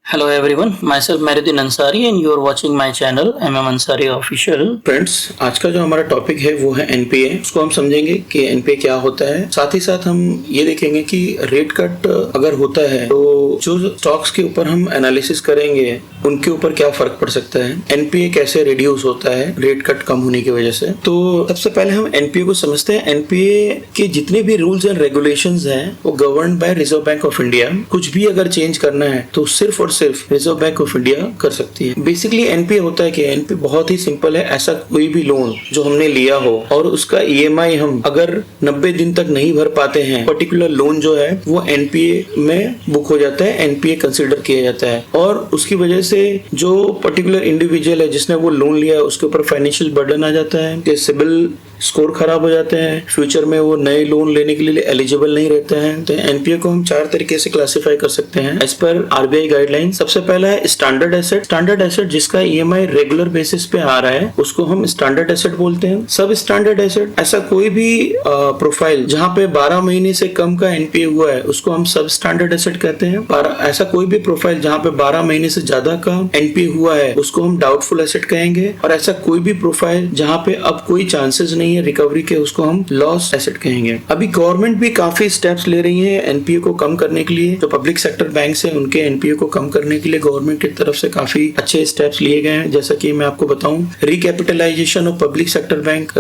Hello everyone, myself Meridin Ansari and you are watching my channel MM Ansari Official। Friends, आज का जो हमारा topic है वो है एनपीए। उसको हम समझेंगे कि एनपीए क्या होता है। साथ ही साथ हम ये देखेंगे कि रेट कट अगर होता है तो जो स्टॉक्स के ऊपर हम एनालिसिस करेंगे उनके ऊपर क्या फर्क पड़ सकता है, एनपीए कैसे रिड्यूस होता है रेट कट कम होने की वजह से। तो सबसे पहले हम एनपीए को समझते हैं। एनपीए के जितने भी रूल्स एंड रेगुलेशंस हैं वो govern by reserve bank of India. कुछ भी अगर चेंज करना है तो सिर्फ और सिर्फ रिजर्व बैंक ऑफ इंडिया कर सकती है। बेसिकली एनपीए होता है कि एनपीए बहुत ही सिंपल है। ऐसा कोई भी लोन जो हमने लिया हो और उसका ईएमआई हम अगर 90 दिन तक नहीं भर पाते हैं, पर्टिकुलर लोन जो है वो एनपीए में बुक हो जाता है, एनपीए कंसीडर किया जाता है। और उसकी वजह से जो पर्टिकुलर इंडिविजुअल है जिसने वो लोन लिया है उसके ऊपर फाइनेंशियल बर्डन आ जाता है कि सिबिल स्कोर खराब हो जाते हैं, फ्यूचर में वो नए लोन लेने के लिए एलिजिबल नहीं रहते हैं। तो एनपीए को हम 4 तरीके से क्लासिफाई कर सकते हैं एज पर आरबीआई गाइडलाइन। सबसे पहला है स्टैंडर्ड एसेट। स्टैंडर्ड एसेट जिसका ईएमआई रेगुलर बेसिस पे आ रहा है उसको हम स्टैंडर्ड एसेट बोलते हैं। सब स्टैंडर्ड एसेट, ऐसा कोई भी प्रोफाइल जहां पे 12 महीने से कम का एनपीए हुआ है उसको हम सब स्टैंडर्ड एसेट कहते हैं। ऐसा कोई भी प्रोफाइल जहां पे 12 महीने से ज्यादा का एनपीए हुआ है उसको हम डाउटफुल एसेट कहेंगे। और ऐसा कोई भी प्रोफाइल जहां पे अब कोई चांसेस नहीं है रिकवरी के उसको हम लॉस एसेट कहेंगे। अभी गवर्नमेंट भी काफी स्टेप्स ले रही है एनपीए को कम करने के लिए। जो पब्लिक सेक्टर बैंक है उनके एनपीए को कम करने के लिए गवर्नमेंट की तरफ से काफी अच्छे स्टेप्स लिए गए हैं। जैसा कि मैं आपको बताऊं, recapitalisation of public sector bank.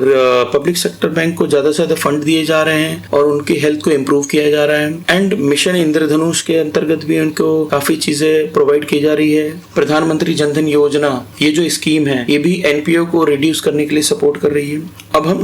Public sector bank को ज्यादा से ज्यादा फंड दिए जा रहे हैं और उनकी हेल्थ को इम्प्रूव किया जा रहा है। एंड मिशन इंद्रधनुष के अंतर्गत भी उनको काफी चीजें प्रोवाइड की जा रही है। प्रधानमंत्री जनधन योजना ये जो स्कीम है ये भी एनपीए को रिड्यूस करने के लिए सपोर्ट कर रही है। अब हम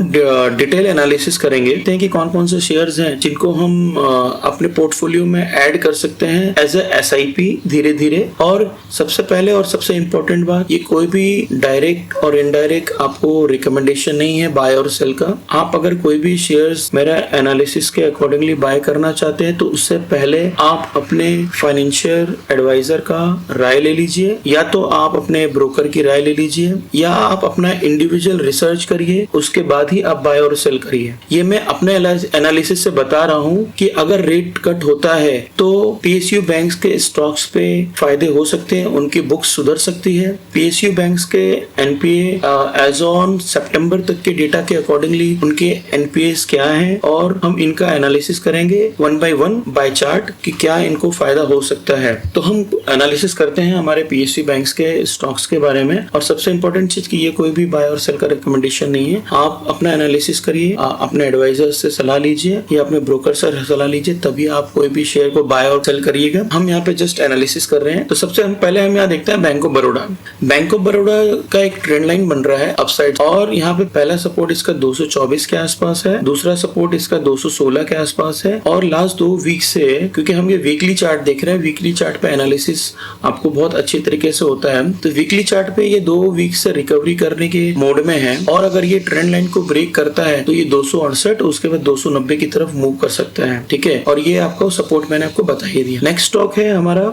डिटेल एनालिसिस करेंगे कि कौन कौन से शेयर्स हैं जिनको हम अपने पोर्टफोलियो में ऐड कर सकते हैं एज ए एसआईपी धीरे धीरे। और सबसे पहले और सबसे इम्पोर्टेंट बात, ये कोई भी डायरेक्ट और इनडायरेक्ट आपको रिकमेंडेशन नहीं है बाय और सेल का। आप अगर कोई भी शेयर्स मेरा एनालिसिस के अकॉर्डिंगली बाय करना चाहते हैं तो उससे पहले आप अपने फाइनेंशियल एडवाइजर का राय ले लीजिए, या तो आप अपने ब्रोकर की राय ले लीजिए, या आप अपना इंडिविजुअल रिसर्च करिए, उसके बाद ही आप बाय और सेल करिए। ये मैं अपने एनालिसिस से बता रहा हूँ कि अगर रेट कट होता है तो पीएसयू बैंक्स के स्टॉक्स पे फायदे हो सकते हैं, उनकी बुक्स सुधर सकती है। पीएसयू बैंक्स के एनपीए एज ऑन सितंबर तक के डेटा के अकॉर्डिंगली उनके एनपीएस क्या हैं और हम इनका एनालिसिस करेंगे 1 by 1 बाय चार्ट कि क्या इनको फायदा हो सकता है। तो हम एनालिसिस करते हैं हमारे पीएसयू बैंक्स के स्टॉक्स के बारे में। और सबसे इंपॉर्टेंट चीज कि ये कोई भी बाय और सेल का रिकमेंडेशन नहीं है। आप अपना एनालिसिस करिए, अपने एडवाइजर से सलाह लीजिए या अपने ब्रोकर से सलाह लीजिए, तभी आप कोई भी शेयर को बाय और सेल करिएगा। हम यहाँ पे जस्ट एनालिसिस कर रहे हैं। तो सबसे पहले हम यहाँ देखते हैं bank of Baroda. Bank of Baroda का एक ट्रेंड लाइन बन रहा है अपसाइड, और यहाँ पे पहला सपोर्ट इसका 224 के आसपास है, दूसरा सपोर्ट इसका 216 के आसपास है। और लास्ट 2 वीक से, क्योंकि हम ये वीकली चार्ट देख रहे हैं, वीकली चार्ट पे एनालिसिस आपको बहुत अच्छी तरीके से होता है, तो वीकली चार्ट पे ये 2 वीक से रिकवरी करने के मोड में है। और अगर ये ट्रेंड लाइन को ब्रेक करता है तो ये 268 उसके बाद 290 की तरफ मूव कर सकता है। ठीक है, और ये आपका सपोर्ट मैंने आपको बता ही दिया। नेक्स्ट स्टॉक है हमारा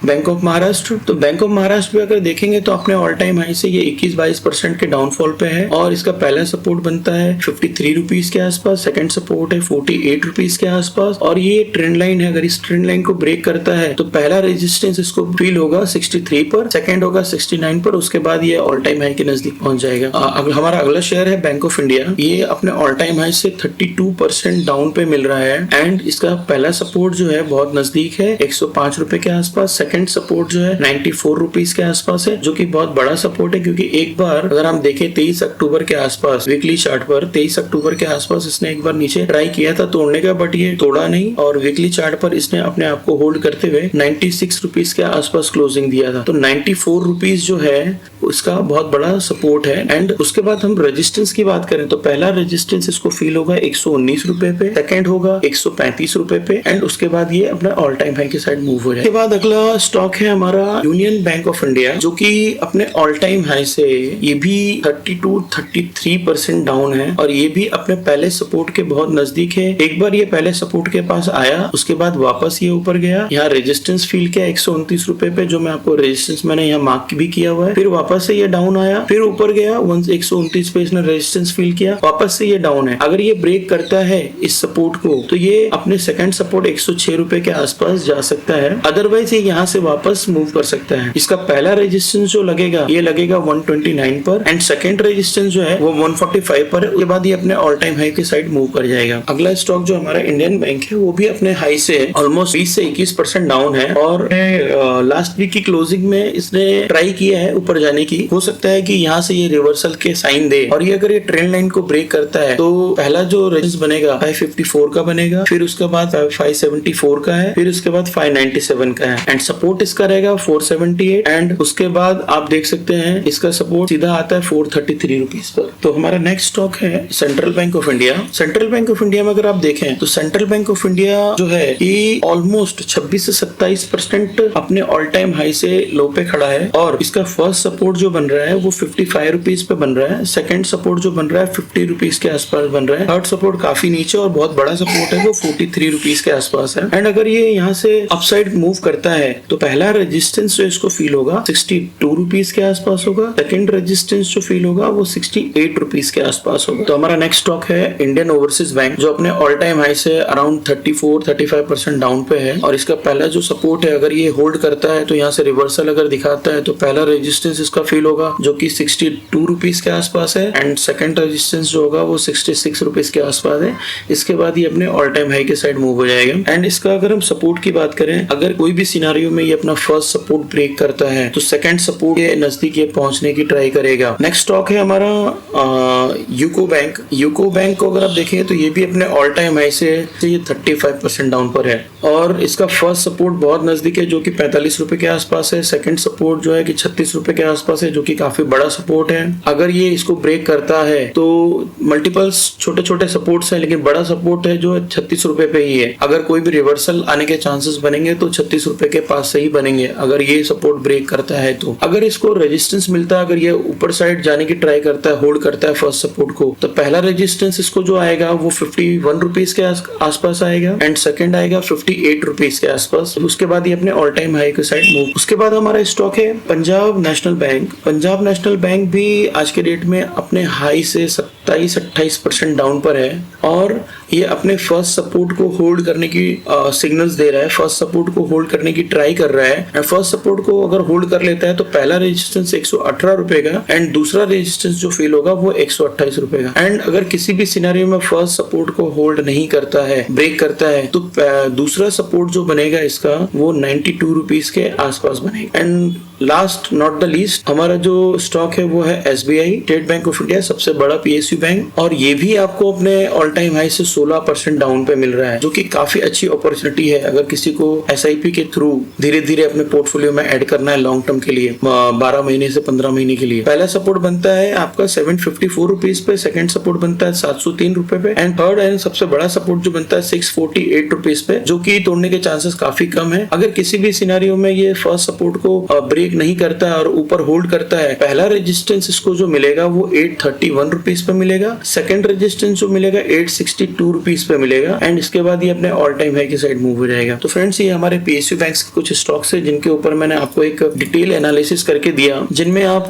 बैंक ऑफ महाराष्ट्र। तो बैंक ऑफ महाराष्ट्र पे अगर देखेंगे तो अपने ऑल टाइम हाई से ये 21-22% के डाउनफॉल पे है। और इसका पहला सपोर्ट बनता है 53 रुपीज के आसपास, सेकंड सपोर्ट है 48 रुपीज के आसपास। और ये ट्रेंड लाइन है, अगर इस ट्रेंड लाइन को ब्रेक करता है तो पहला रेजिस्टेंस इसको फील होगा 63 पर, सेकंड होगा 69 पर, उसके बाद ये ऑल टाइम हाई के नजदीक पहुंच जाएगा। हमारा अगला शेयर है बैंक ऑफ इंडिया। ये अपने ऑल टाइम हाई से 32% डाउन पे मिल रहा है। एंड इसका पहला सपोर्ट जो है बहुत नजदीक है 105 रुपए के आसपास, सेकंड सपोर्ट जो है 94 रुपीज के आसपास है, जो कि बहुत बड़ा सपोर्ट है। क्योंकि एक बार अगर हम देखें 23 अक्टूबर के आसपास वीकली चार्ट पर, 23 अक्टूबर के आसपास इसने एक बार नीचे ट्राई किया था तोड़ने का, बट ये तोड़ा नहीं। और वीकली चार्ट पर इसने अपने आप को होल्ड करते हुए 96 रुपीज के आसपास क्लोजिंग दिया था। तो 94 रुपीज जो है उसका बहुत बड़ा सपोर्ट है। एंड उसके बाद हम रेजिस्टेंस की बात करें तो पहला रेजिस्टेंस इसको फील होगा 119 रुपए पे, सेकंड होगा 135 रुपए पे, एंड उसके बाद ये अपना ऑल टाइम हाई की साइड मूव हो जाए। उसके बाद अगला स्टॉक है हमारा यूनियन बैंक ऑफ इंडिया, जो कि अपने ऑल टाइम हाई से ये भी 32-33% डाउन है। और ये भी अपने पहले सपोर्ट के बहुत नजदीक है। एक बार ये पहले सपोर्ट के पास आया, उसके बाद वापस ये ऊपर गया, यहाँ रेजिस्टेंस फील किया 129 रुपए पे, जो मैं आपको रेजिस्टेंस मैंने यहाँ मार्क भी किया हुआ है। फिर वापस से ये डाउन आया, फिर ऊपर गया 129 पे इसने रेजिस्टेंस फील किया, वापस से ये डाउन है। अगर ये ब्रेक करता है इस सपोर्ट को तो ये अपने सेकंड सपोर्ट 106 रुपए के आसपास जा सकता है। अदरवाइज ये यहाँ से वापस मूव कर सकता है। इसका पहला रेजिस्टेंस जो लगेगा ये लगेगा 129 पर एंड सेकंड रेजिस्टेंस जो है वो 145 पर है। उसके बाद ये अपने ऑल टाइम हाई के साइड मूव कर जाएगा। अगला स्टॉक जो हमारा इंडियन बैंक है वो भी अपने हाई से ऑलमोस्ट 20 से 21% डाउन है और लास्ट वीक की क्लोजिंग में इसने ट्राई किया है ऊपर जाने की। हो सकता है कि यहाँ से ये रिवर्सल के साइन दे और ये अगर ये ट्रेंड लाइन को ब्रेक करता है तो पहला जो रेजिस्टेंस बनेगा 554 का बनेगा, फिर उसके बाद 574 का है, फिर उसके बाद 597 का है एंड सपोर्ट इसका रहेगा 478 एंड उसके बाद आप देख सकते हैं इसका सपोर्ट सीधा आता है 433 रुपीज पर। तो हमारा नेक्स्ट स्टॉक है central bank of India. Central bank of India में अगर आप देखें तो सेंट्रल बैंक ऑफ इंडिया जो है ये ऑलमोस्ट 26 से 27% अपने ऑल टाइम हाई से लो पे खड़ा है और इसका फर्स्ट सपोर्ट जो बन रहा है वो 55 रुपीज पे बन रहा है। सेकंड सपोर्ट जो बन रहा है 50 रुपीज के आसपास बन रहा है। थर्ड सपोर्ट काफी नीचे और बहुत बड़ा सपोर्ट है वो 43 रुपीज के आसपास है एंड अगर ये यहाँ से अपसाइड मूव करता है तो पहला रेजिस्टेंस जो इसको फील होगा 62 रुपीज के आसपास होगा। सेकंड रेजिस्टेंस जो फील होगा वो 68 रुपीज के आसपास होगा। तो हमारा नेक्स्ट स्टॉक है इंडियन ओवरसीज बैंक जो अपने ऑल टाइम हाई से अराउंड 34-35% डाउन पे है और इसका पहला जो सपोर्ट है अगर ये होल्ड करता है तो यहाँ से रिवर्सल अगर दिखाता है तो पहला रेजिस्टेंस इसका फील होगा जो कि 62 रुपीज के आसपास है एंड सेकंड रेजिस्टेंस जो होगा वो 66 रुपीज के आसपास है। इसके बाद ये अपने ऑल टाइम हाई के साइड मूव हो जाएगा एंड इसका अगर हम सपोर्ट की बात करें अगर कोई भी सिनेरियो में ये अपना फर्स्ट सपोर्ट ब्रेक करता है तो सेकंड सपोर्ट के नजदीक ये पहुंचने की ट्राई करेगा। नेक्स्ट स्टॉक है हमारा यूको बैंक। यूको बैंक को अगर आप देखें तो ये भी अपने ऑल टाइम हाई से ये 35% डाउन पर है और इसका फर्स्ट सपोर्ट बहुत नजदीक है जो कि 45 रुपए के आसपास है। सेकंड सपोर्ट जो है कि 36 रुपए के आसपास है जो कि काफी बड़ा सपोर्ट है। अगर ये इसको ब्रेक करता है तो मल्टीपल्स छोटे छोटे सपोर्ट्स हैं लेकिन बड़ा सपोर्ट है जो 36 रुपए पे ही है। अगर कोई भी रिवर्सल आने के चांसेस बनेंगे तो 36 रुपए के पास से ही बनेंगे अगर ये सपोर्ट ब्रेक करता है तो। अगर इसको रेजिस्टेंस मिलता है, अगर ये ऊपर साइड जाने की ट्राई करता है, होल्ड करता है फर्स्ट सपोर्ट को, तो पहला रेजिस्टेंस इसको जो आएगा वो 51 रुपीज के आसपास आएगा एंड सेकंड आएगा 58 रुपीज के आसपास। उसके बाद ये अपने ऑल टाइम हाई के साइड मूव। उसके बाद हमारा स्टॉक है Punjab national bank. Punjab national bank भी आज के डेट में अपने हाई से 27-28% डाउन पर है और ये अपने फर्स्ट सपोर्ट को होल्ड करने की सिग्नल्स दे रहा है। फर्स्ट सपोर्ट को होल्ड करने की ट्राई कर रहा है। फर्स्ट सपोर्ट को अगर होल्ड कर लेता है तो पहला रेजिस्टेंस 118 रुपए का एंड दूसरा रेजिस्टेंस जो फील होगा वो 128 रुपए का। एंड अगर किसी भी सिनेरियो में फर्स्ट सपोर्ट को होल्ड नहीं करता है, ब्रेक करता है, तो दूसरा सपोर्ट जो बनेगा इसका वो 92 रुपीज के आसपास बनेगा। And last not the least हमारा जो स्टॉक है वो है SBI, state bank of India, सबसे बड़ा PSU बैंक, और ये भी आपको अपने ऑल टाइम हाई से 16% डाउन पे मिल रहा है, जो कि काफी अच्छी अपॉर्चुनिटी है अगर किसी को SIP के थ्रू धीरे धीरे अपने पोर्टफोलियो में ऐड करना है लॉन्ग टर्म के लिए, 12 महीने से 15 महीने के लिए। पहला सपोर्ट बनता है आपका 754 रुपीज पे, सेकंड सपोर्ट बनता है 703 रुपए पे एंड थर्ड एंड सबसे बड़ा सपोर्ट जो बनता है 648 रुपीज पे, जो कि तोड़ने के चांसेस काफी कम है। अगर किसी भी सिनेरियो में ये फर्स्ट सपोर्ट को ब्रेक नहीं करता है और ऊपर होल्ड करता है, पहला रेजिस्टेंस इसको जो मिलेगा वो 831 रुपीज पे मिलेगा, सेकंड रेजिस्टेंस जो मिलेगा 862 रुपीज पे मिलेगा एंड इसके बाद ये अपने ऑल टाइम हाई की साइड मूव हो जाएगा। तो फ्रेंड्स, ये हमारे PSU बैंक्स के कुछ स्टॉक्स है जिनके ऊपर मैंने आपको एक डिटेल एनालिसिस करके दिया, जिनमें आप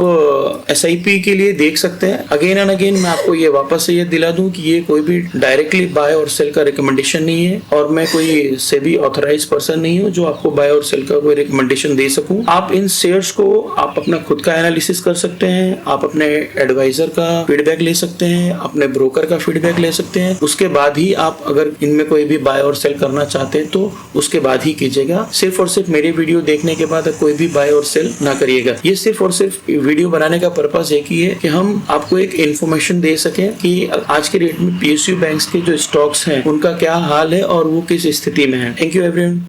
SIP के लिए देख सकते हैं। अगेन एंड अगेन मैं आपको ये वापस से ये दिला दूं कि ये कोई भी डायरेक्टली बाय और सेल का रिकमेंडेशन नहीं है और मैं कोई सेबी ऑथराइज पर्सन नहीं हूं जो आपको बाय और सेल का कोई रिकमेंडेशन दे सकूं। आप इन शेयर्स को आप अपना खुद का एनालिसिस कर सकते हैं, आप अपने एडवाइजर का फीडबैक ले सकते हैं, अपने ब्रोकर का फीडबैक ले सकते हैं। उसके बाद ही आप अगर इनमें कोई भी बाय और सेल करना चाहते हैं तो उसके बाद ही कीजिएगा। सिर्फ और सिर्फ मेरी वीडियो देखने के बाद कोई भी बाय और सेल ना करिएगा। ये सिर्फ और सिर्फ वीडियो बनाने का पर्पस एक ही है कि हम आपको एक इन्फॉर्मेशन दे सकें कि आज के डेट में PSU बैंक्स के जो स्टॉक्स हैं उनका क्या हाल है और वो किस स्थिति में है। Thank you everyone.